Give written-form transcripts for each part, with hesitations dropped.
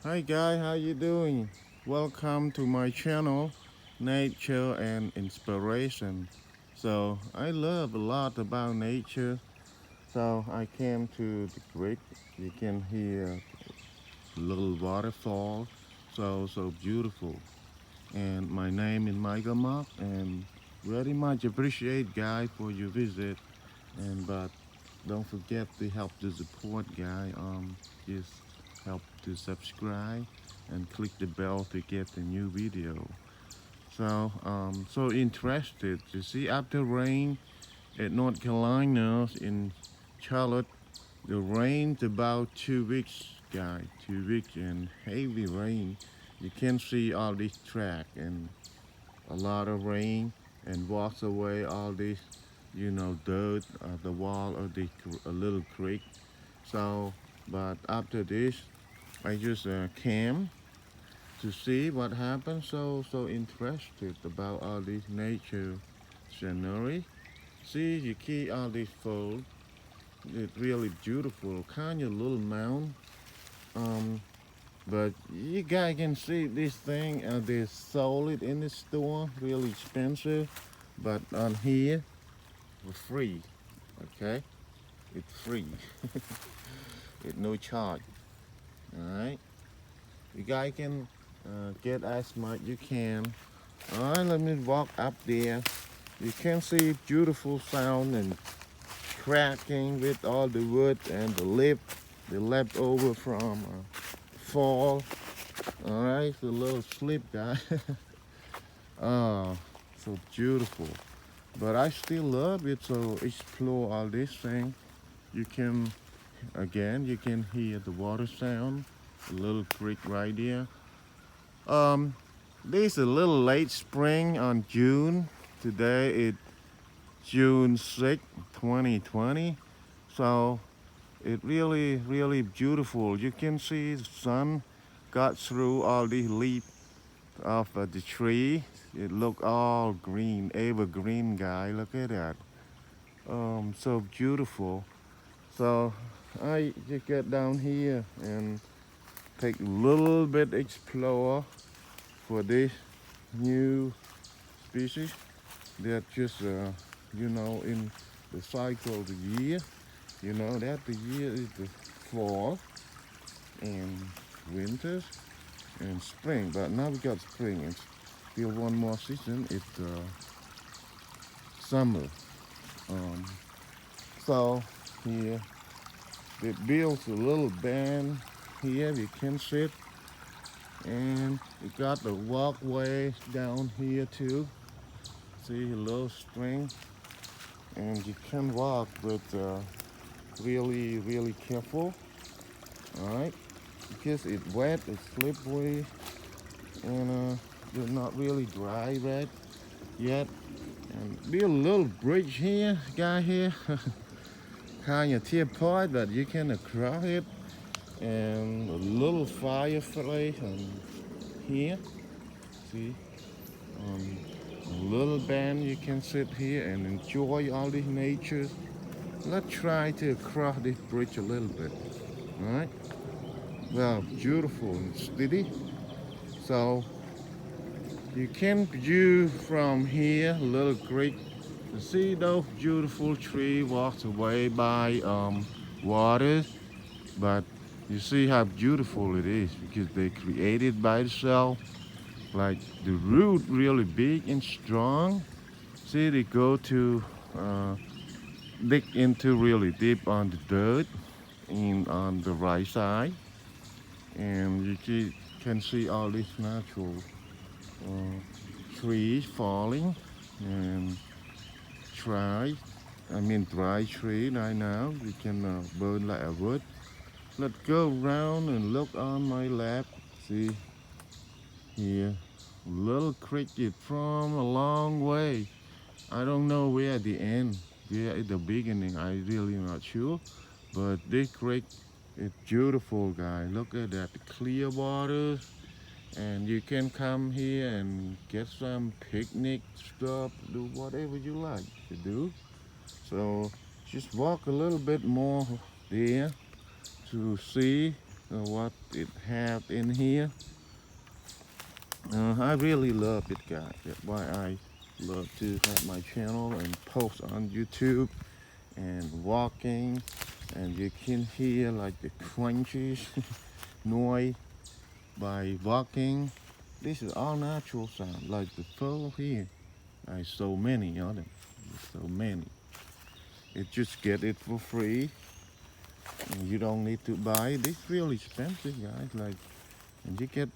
Hi guys, how you doing? Welcome to my channel, Nature and Inspiration. So I love a lot about nature. So I came to the creek. You can hear little waterfall. So beautiful. And my name is Michael Mark, and very much appreciate guy for your visit. And but don't forget to help to support guy. Just help to subscribe and click the bell to get the new video. So interested to see after rain at North Carolina in Charlotte. The rain's about 2 weeks, guy. 2 weeks and heavy rain. You can see all this track and a lot of rain and wash away all this, dirt, the wall of the a little creek. So, but after this, I just came to see what happened. So interested about all this nature scenery. See, you see all this fold. It's really beautiful, kind of little mound. Um, but you guys can see this thing. They sold it in the store, really expensive. But on here, for free. Okay, it's free. It's no charge. All right, you guys can get as much you can. All right, let me walk up there. You can see beautiful sound and cracking with all the wood and the leftover from fall. All right, the little slip guy. Oh, so beautiful. But I still love it. So explore all this thing. You can you can hear the water sound. A little creek right there. Um, this is a little late spring on June. Today it's June 6th, 2020. So it really beautiful. You can see the sun got through all the leaves of the tree. It look all green, evergreen guy. Look at that. So beautiful. So I just get down here and take a little bit explore for this new species that just in the cycle of the year. You know that the year is the fall and winter and spring, but now we got spring and still one more season. It's summer. Um, so here it builds a little band here. You can sit and we got the walkway down here too. See a little string, and you can walk, but really careful. All right, because it's wet, it's slippery, and it's not really dry yet. And be a little bridge here, guy here, kind of tear apart, but you can cross it, and a little fireplace and here. See, um, a little band you can sit here and enjoy all this nature. Let's try to cross this bridge a little bit. All right. Well, beautiful and steady. So you can view from here a little creek. You see those beautiful trees walked away by waters, but you see how beautiful it is because they created by itself. Like the root really big and strong. See, they go to uh, dig into really deep on the dirt in on the right side, and can see all these natural trees falling and dry. I mean dry tree right now. You can burn like a wood. Let's go around and look on my lap. See here, little cricket from a long way. I don't know where at the end, where at the beginning. I really not sure. But this creek is beautiful, guys. Look at that, the clear waters, and you can come here and get some picnic stuff, do whatever you like to do. So just walk a little bit more there to see. what it have in here. I really love it, guys. That's why I love to have my channel and post on YouTube and walking, and you can hear like the crunches noise by walking. This is all natural sound, like the fur here. I so many of them, so many. You just get it for free. And you don't need to buy it. It's really expensive, guys. Like, and you get,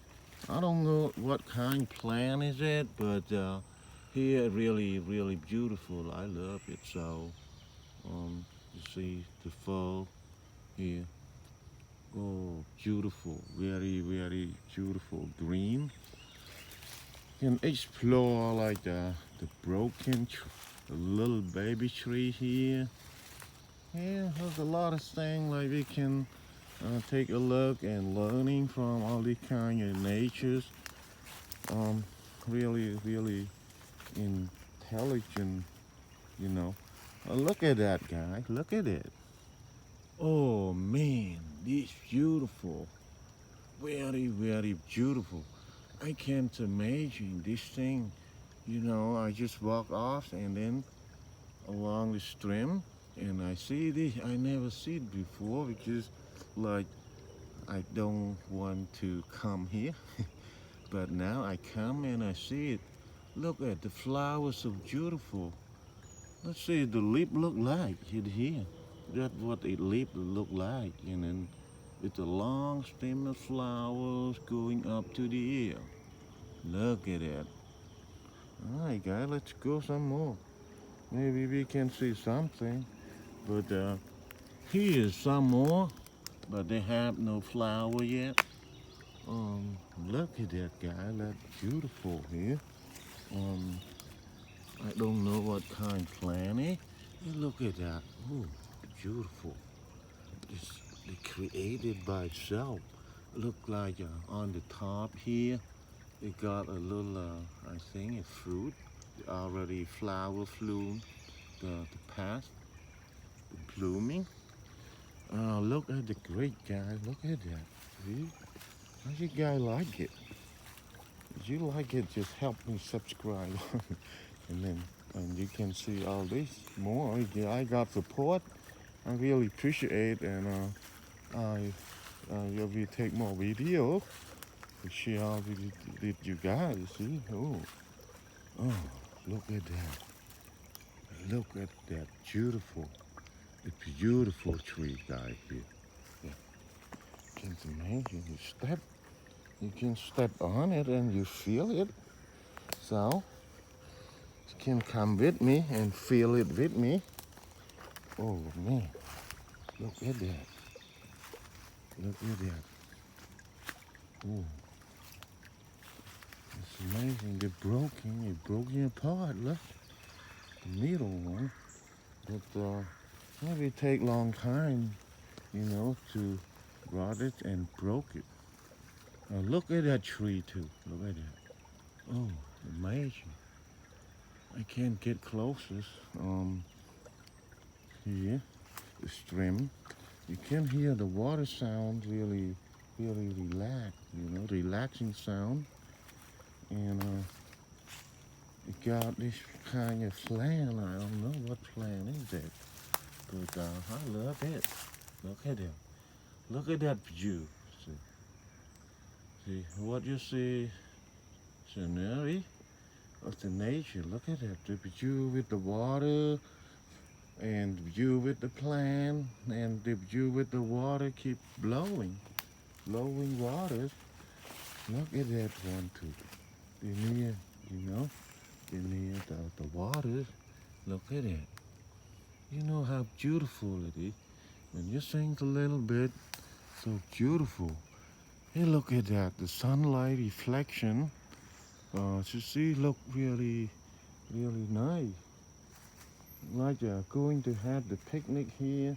I don't know what kind of plant is it, but here really, really beautiful. I love it. So, you see the fall here. Oh, beautiful, very, very beautiful green. You can explore like the broken, the little baby tree here. Yeah, there's a lot of things like we can take a look and learning from all these kind of natures. Um, really, really intelligent, you know. Look at that guy. Look at it. Oh man, this beautiful. Very, very beautiful. I can't imagine this thing. You know, I just walk off and then along the stream and I see this. I never see it before because like I don't want to come here. But now I come and I see it. Look at the flowers, so beautiful. Let's see the leaf look like in here. That's what a leaf look like. And then with the long stem of flowers going up to the air. Look at that. Alright guys, let's go some more. Maybe we can see something. But here's some more. But they have no flower yet. Look at that guy. That's beautiful here. Um, I don't know what kind of plant it. Look at that. Oh, beautiful. It's they created by itself. Look like on the top here, it got a little, I think, a fruit. Already flower flew the past, the blooming. Look at the great guy. Look at that. See? How you guys like it? If you like it, just help me subscribe. And then you can see all this more. Yeah, I got support. I really appreciate and I will take more videos to share with you guys. See? Oh, look at that. Look at that beautiful, the beautiful tree guy here. Yeah. Can't imagine you can step on it and you feel it. So you can come with me and feel it with me. Oh man, look at that. Look at that. Oh, it's amazing. They're broken apart. Look, the middle one. But maybe take long time, to rot it and broke it. Now look at that tree too. Look at that. Oh, amazing. I can't get closest. Here, the stream. You can hear the water sound really, really relaxing sound. And it got this kind of plant. I don't know what plant is that. But I love it. Look at it. Look at that view. See what you see, scenery of the nature. Look at that. The view with the water and the view with the plant and the view with the water keep blowing waters. Look at that one too. The near, the near the water. Look at it. You know how beautiful it is. When you sing a little bit, so beautiful. Hey, look at that. The sunlight reflection. You see, look really, really nice. Like going to have the picnic here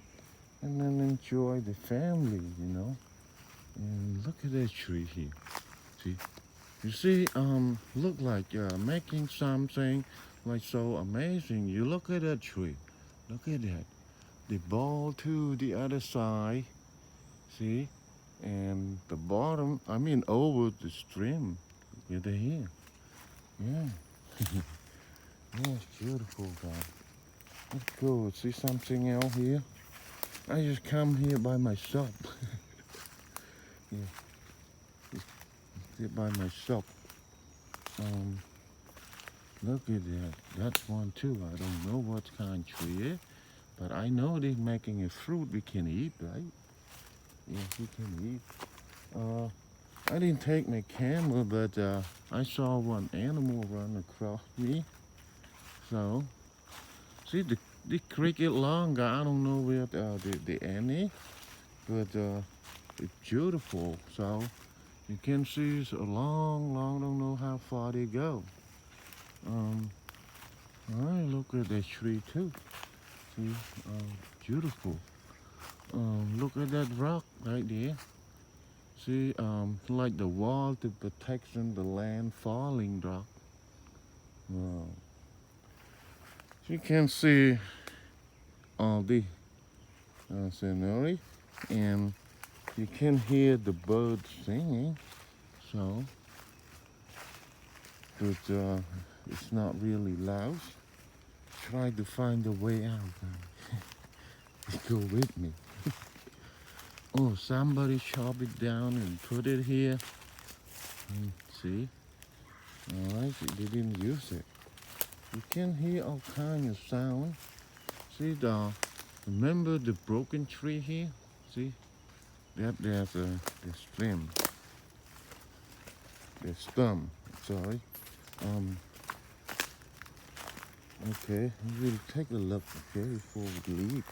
and then enjoy the family, And look at that tree here. See, you see, look like making something like so amazing. You look at that tree. Look at that. The ball to the other side. See, and the bottom, I mean over the stream. Look at here. Yeah. Yeah, it's beautiful, guys. Let's go see something else here. I just come here by myself. Yeah, just here by myself. Um, Look at that. That's one too. I don't know what kind of tree it, but I know they're making a fruit we can eat, right? Yes, we can eat. I didn't take my camera, but I saw one animal run across me. So, see the cricket longer. I don't know where the end is, but it's beautiful. So you can see it's a long, long. Don't know how far they go. Um, all right, look at that tree too. See, beautiful. Look at that rock right there. See, like the wall to protection the land falling rock. Wow. You can see all the scenery, and you can hear the birds singing. So, but it's not really loud. Try to find a way out. Go with me. Oh, somebody chop it down and put it here. See? Alright, they didn't use it. You can hear all kinds of sound. See remember the broken tree here? See? There's the stem. The stem, sorry. Okay, we'll take a look, okay, before we leave.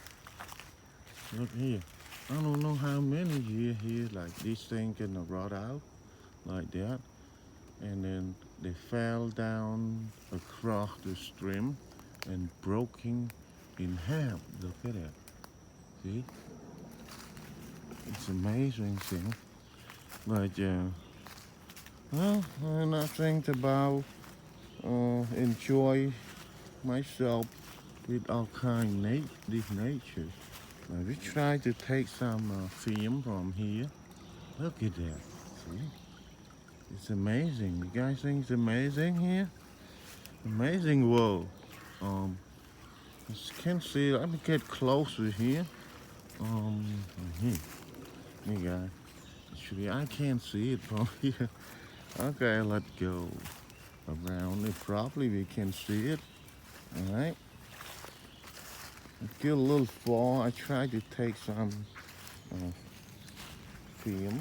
Look here. I don't know how many here, like this thing can rot out like that. And then they fell down across the stream and broken in half. Look at that. See? It's amazing thing. But well, and I think about enjoy myself with all kind these natures. We try to take some film from here. Look at that. See? It's amazing. You guys think it's amazing here? Amazing world. As you can see, let me get closer here. Here, guys. Actually, I can't see it from here. Okay, let's go around it. Probably we can see it. All right. Let's get a little far. I tried to take some film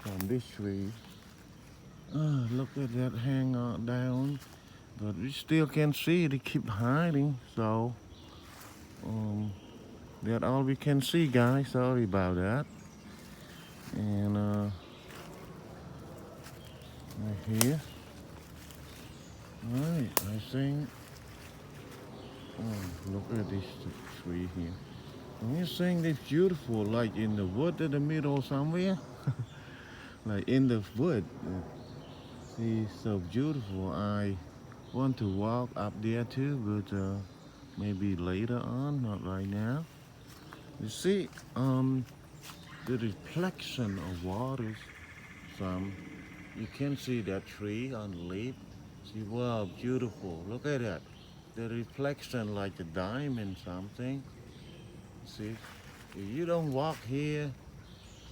from this tree. Look at that hang on down. But we still can see it. It keep hiding. So, that's all we can see, guys. Sorry about that. And right here. Alright, I think. Oh, look at this tree here. And you think it's beautiful, like in the wood in the middle somewhere. Like in the wood. See, so beautiful. I want to walk up there too, but maybe later on, not right now. You see, the reflection of waters. You can see that tree on the leaf. See, wow, beautiful. Look at that. The reflection like a diamond something. See, if you don't walk here,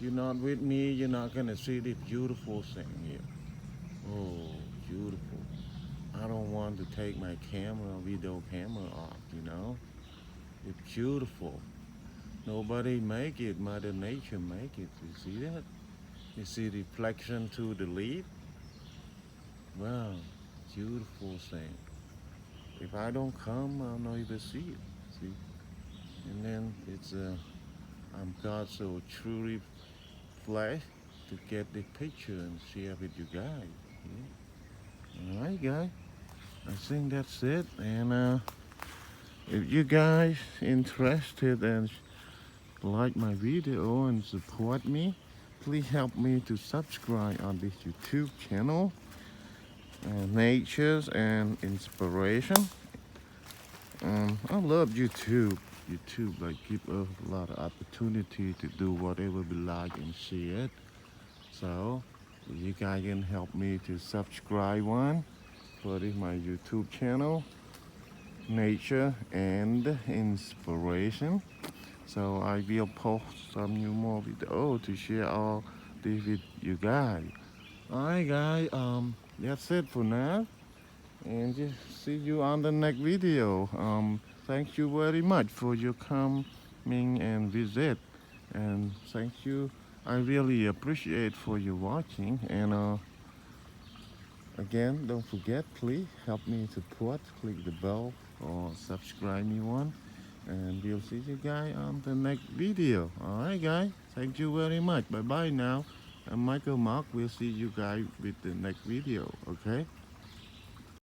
you're not with me, you're not gonna see this beautiful thing here. Oh, beautiful. I don't want to take my video camera off, you know? It's beautiful. Nobody make it, Mother Nature make it. You see that? You see the reflection to the leaf? Wow, beautiful thing. If I don't come, I'll not even see it. See? And then it's I'm got so truly flash to get the picture and share with you guys. Yeah? Alright guys, I think that's it. And if you guys interested and like my video and support me, please help me to subscribe on this YouTube channel, Natures and Inspiration. I love YouTube. YouTube like give us a lot of opportunity to do whatever we like and share it. So you guys can help me to subscribe one for this my YouTube channel, Nature and Inspiration. So I will post some new more video to share all this with you guys. Alright guys, that's it for now. And just see you on the next video. Thank you very much for your coming and visit. And thank you. I really appreciate for you watching. And again, don't forget, please help me support. Click the bell or subscribe me one. And we'll see you guys on the next video. Alright guys, thank you very much. Bye bye now. I'm Michael Mark. We'll see you guys with the next video. Okay.